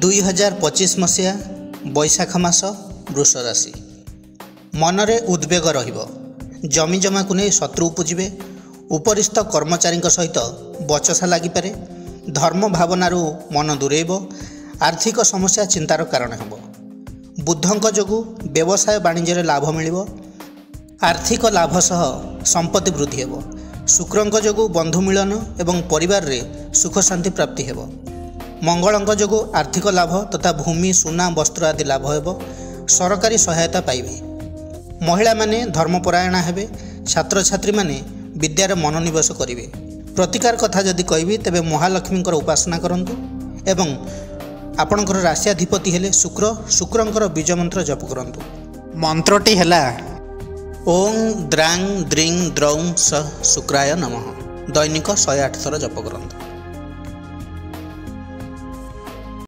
2025 मसीहा बैशाख मास वृष राशि मनरे उद्वेग रहिबो। जमी जमा को नहीं शत्रु उपजिबे। उपरिस्थ कर्मचारी सहित बचसा लागिपारे। धर्म भावनारू मन दूरेब। आर्थिक समस्या चिंतार कारण हेबो। बुद्धंक जोगु व्यवसाय वाणिज्य लाभ मिलिबो। आर्थिक लाभ सह संपत्ति वृद्धि हेबो। शुक्रंक जोगु बंधु मिलन एवं परिवार रे सुख शांति प्राप्ति हेबो। मंगलंक जोगु आर्थिक लाभ तथा भूमि सुना वस्त्र आदि लाभ हेबो। सरकारी सहायता पाइबे। महिला माने धर्मपरायणा हेबे। छात्र छात्री माने विद्यार मनोनिवेश करिवे। प्रतिकार कथा जदि कहबी तेबे महालक्ष्मींकर उपासना करंतु एवं आपणकर राशियाधिपति हेले शुक्रंकर बीज मंत्र जप करंतु। मंत्रटी हेला ओं द्रांग द्रिंग द्रौं स शुक्राय नमः। दैनिक 108 थर जप करंतु।